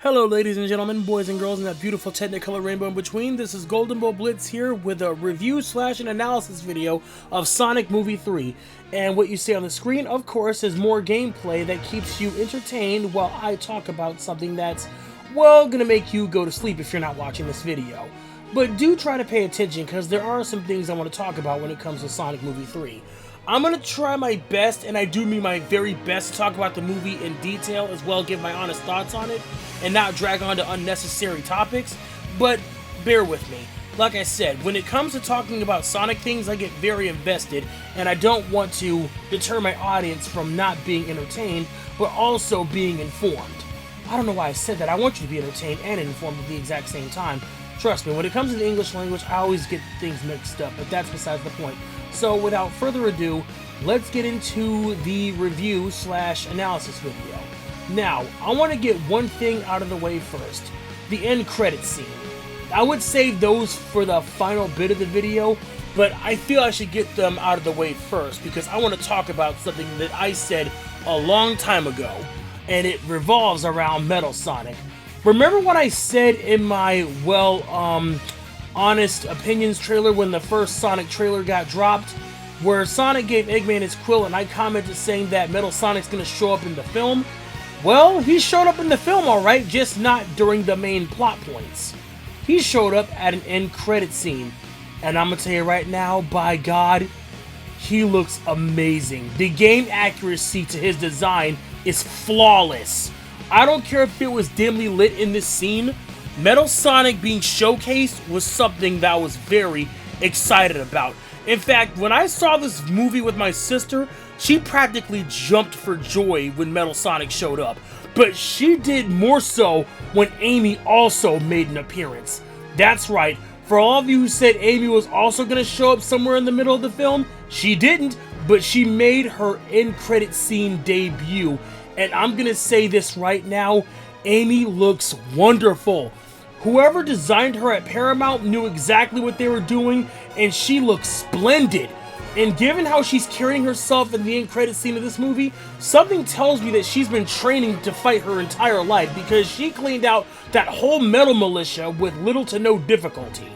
Hello ladies and gentlemen, boys and girls, and that beautiful technicolor rainbow in between. This is Golden Boy Blitz here with a review slash an analysis video of Sonic Movie 3. And what you see on the screen, of course, is more gameplay that keeps you entertained while I talk about something that's, well, gonna make you go to sleep if you're not watching this video. But do try to pay attention, because there are some things I want to talk about when it comes to Sonic Movie 3. I'm going to try my best, and I do mean my very best, to talk about the movie in detail, as well give my honest thoughts on it, and not drag on to unnecessary topics, but bear with me. Like I said, when it comes to talking about Sonic things, I get very invested, and I don't want to deter my audience from not being entertained, but also being informed. I don't know why I said that. I want you to be entertained and informed at the exact same time. Trust me, when it comes to the English language, I always get things mixed up, but that's besides the point. So without further ado, let's get into the review slash analysis video. Now, I want to get one thing out of the way first. The end credits scene. I would save those for the final bit of the video, but I feel I should get them out of the way first because I want to talk about something that I said a long time ago, and it revolves around Metal Sonic. Remember what I said in my, honest opinions trailer when the first Sonic trailer got dropped, where Sonic gave Eggman his quill and I commented saying that Metal Sonic's gonna show up in the film? Well, he showed up in the film alright, just not during the main plot points. He showed up at an end credit scene, and I'm gonna tell you right now, by God, he looks amazing. The game accuracy to his design is flawless. I don't care if it was dimly lit in this scene, Metal Sonic being showcased was something that I was very excited about. In fact, when I saw this movie with my sister, she practically jumped for joy when Metal Sonic showed up. But she did more so when Amy also made an appearance. That's right, for all of you who said Amy was also going to show up somewhere in the middle of the film, she didn't, but she made her end credit scene debut. And I'm going to say this right now, Amy looks wonderful. Whoever designed her at Paramount knew exactly what they were doing, and she looks splendid. And given how she's carrying herself in the end credit scene of this movie, something tells me that she's been training to fight her entire life, because she cleaned out that whole metal militia with little to no difficulty.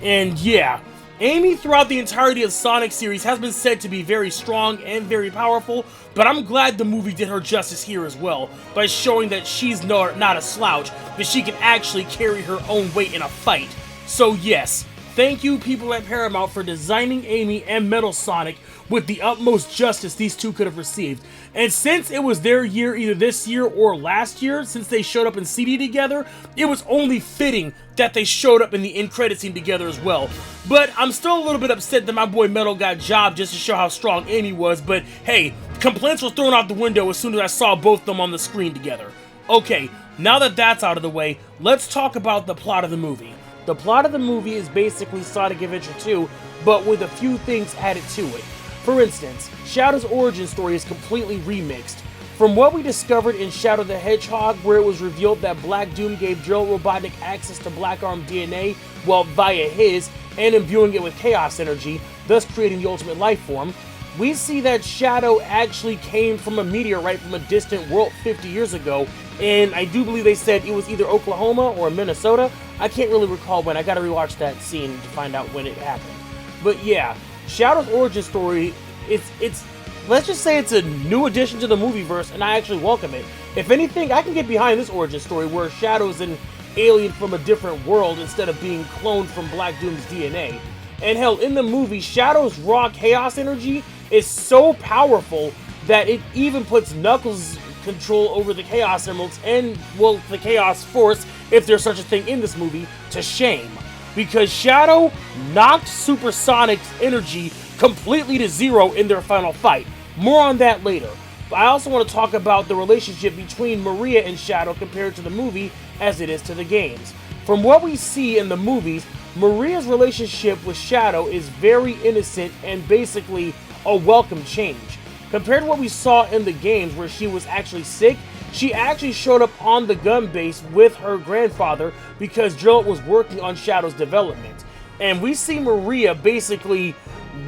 And yeah, Amy throughout the entirety of Sonic series has been said to be very strong and very powerful, but I'm glad the movie did her justice here as well, by showing that she's not a slouch, but she can actually carry her own weight in a fight. So yes, thank you people at Paramount for designing Amy and Metal Sonic with the utmost justice these two could have received. And since it was their year, either this year or last year, since they showed up in CD together, it was only fitting that they showed up in the end credit scene together as well. But I'm still a little bit upset that my boy Metal got jobbed just to show how strong Amy was, but hey, complaints were thrown out the window as soon as I saw both of them on the screen together. Okay, now that that's out of the way, let's talk about the plot of the movie. The plot of the movie is basically Sonic Adventure 2, but with a few things added to it. For instance, Shadow's origin story is completely remixed. From what we discovered in Shadow the Hedgehog, where it was revealed that Black Doom gave Gerald Robotnik access to Black Arm DNA, well, via his, and imbuing it with chaos energy, thus creating the ultimate life form, we see that Shadow actually came from a meteorite from a distant world 50 years ago, and I do believe they said it was either Oklahoma or Minnesota. I can't really recall when. I gotta rewatch that scene to find out when it happened. But yeah, Shadow's origin story, it's let's just say it's a new addition to the movieverse, and I actually welcome it. If anything, I can get behind this origin story where Shadow's an alien from a different world instead of being cloned from Black Doom's DNA. And hell, in the movie, Shadow's raw chaos energy is so powerful that it even puts Knuckles' control over the Chaos Emeralds and, well, the Chaos Force, if there's such a thing in this movie, to shame. Because Shadow knocked Supersonic's energy completely to zero in their final fight. More on that later. But I also want to talk about the relationship between Maria and Shadow compared to the movie as it is to the games. From what we see in the movies, Maria's relationship with Shadow is very innocent and basically a welcome change. Compared to what we saw in the games where she was actually sick, she actually showed up on the gun base with her grandfather because Gerald was working on Shadow's development. And we see Maria basically,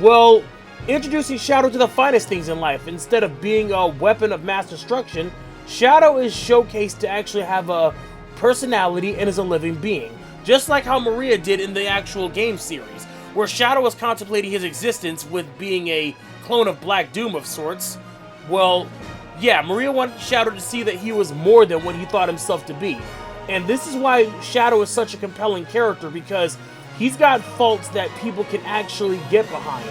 well, introducing Shadow to the finest things in life. Instead of being a weapon of mass destruction, Shadow is showcased to actually have a personality, and is a living being. Just like how Maria did in the actual game series, where Shadow was contemplating his existence with being a clone of Black Doom of sorts. Well, yeah, Maria wanted Shadow to see that he was more than what he thought himself to be. And this is why Shadow is such a compelling character, because he's got faults that people can actually get behind.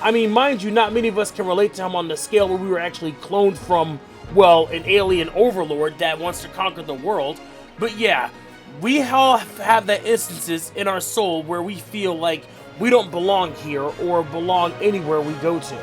I mean, mind you, not many of us can relate to him on the scale where we were actually cloned from, well, an alien overlord that wants to conquer the world. But yeah, we all have that instances in our soul where we feel like we don't belong here or belong anywhere we go to.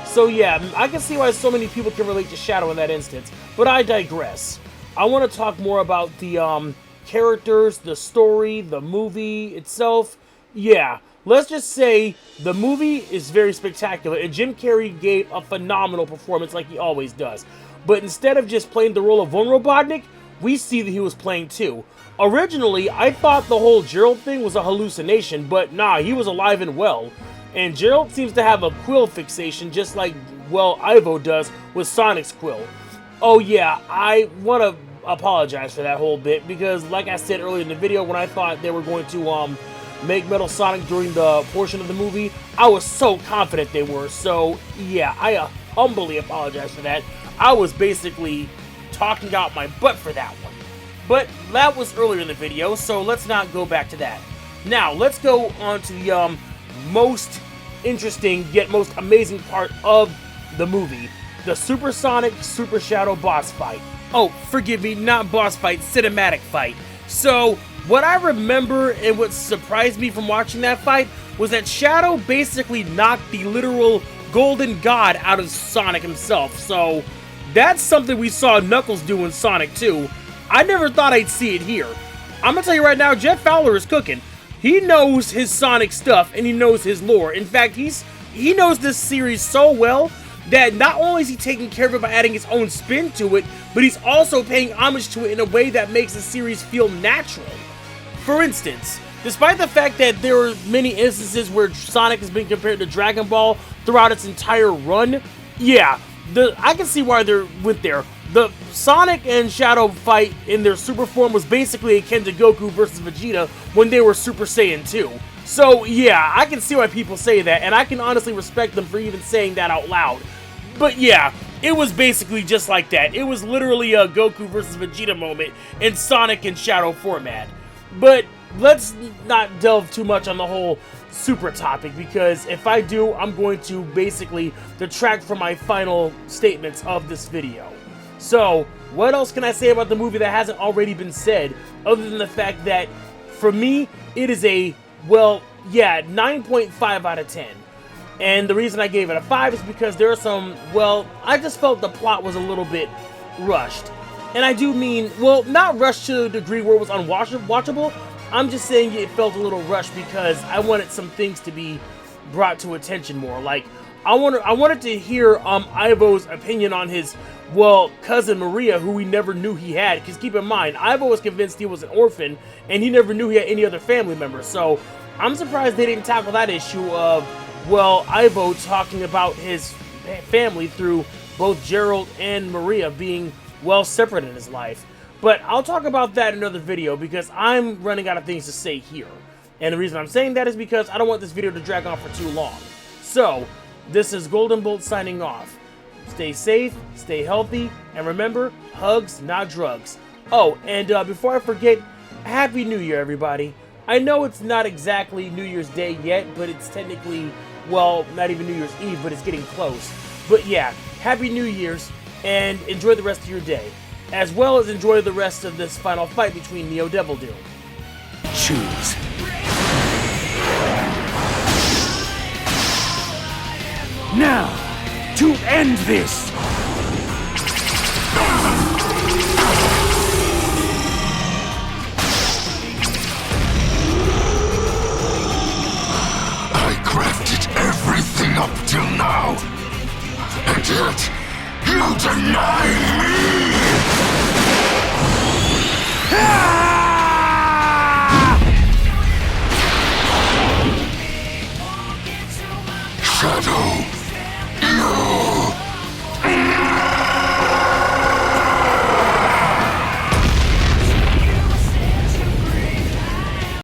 So yeah, I can see why so many people can relate to Shadow in that instance, but I digress. I want to talk more about the characters, the story, the movie itself. Yeah, let's just say the movie is very spectacular, and Jim Carrey gave a phenomenal performance like he always does. But instead of just playing the role of Von Robotnik, we see that he was playing two. Originally, I thought the whole Gerald thing was a hallucination, but nah, he was alive and well. And Gerald seems to have a quill fixation, just like, well, Ivo does with Sonic's quill. Oh yeah, I want to apologize for that whole bit, because like I said earlier in the video, when I thought they were going to make Metal Sonic during the portion of the movie, I was so confident they were. So yeah, I humbly apologize for that. I was basically talking out my butt for that one. But that was earlier in the video, so let's not go back to that. Now, let's go on to the most interesting yet most amazing part of the movie, the Super Sonic Super Shadow boss fight. Oh, forgive me, not boss fight, cinematic fight. So, what I remember and what surprised me from watching that fight was that Shadow basically knocked the literal Golden God out of Sonic himself. So, that's something we saw Knuckles do in Sonic 2. I never thought I'd see it here. I'm gonna tell you right now, Jeff Fowler is cooking. He knows his Sonic stuff, and he knows his lore. In fact, he knows this series so well that not only is he taking care of it by adding his own spin to it, but he's also paying homage to it in a way that makes the series feel natural. For instance, despite the fact that there are many instances where Sonic has been compared to Dragon Ball throughout its entire run, yeah, I can see why they went there. The Sonic and Shadow fight in their super form was basically akin to Goku versus Vegeta when they were Super Saiyan 2. So yeah, I can see why people say that, and I can honestly respect them for even saying that out loud. But yeah, it was basically just like that. It was literally a Goku versus Vegeta moment in Sonic and Shadow format. But let's not delve too much on the whole Super topic, because if I do, I'm going to basically detract from my final statements of this video. So, what else can I say about the movie that hasn't already been said, other than the fact that, for me, it is a, well, yeah, 9.5 out of 10. And the reason I gave it a 5 is because there are some, well, I just felt the plot was a little bit rushed. And I do mean, well, not rushed to a degree where it was unwatchable. I'm just saying it felt a little rushed because I wanted some things to be brought to attention more. Like, I wanted to hear Ivo's opinion on his, well, cousin Maria, who we never knew he had. Because keep in mind, Ivo was convinced he was an orphan, and he never knew he had any other family members. So I'm surprised they didn't tackle that issue of, well, Ivo talking about his family through both Gerald and Maria being, well, separate in his life. But I'll talk about that in another video because I'm running out of things to say here. And the reason I'm saying that is because I don't want this video to drag on for too long. So, this is Golden Bolt signing off. Stay safe, stay healthy, and remember, hugs, not drugs. Oh, and before I forget, Happy New Year, everybody. I know it's not exactly New Year's Day yet, but it's technically, well, not even New Year's Eve, but it's getting close. But yeah, Happy New Year's, and enjoy the rest of your day, as well as enjoy the rest of this final fight between Neo Devil Doom. Choose. Now, to end this!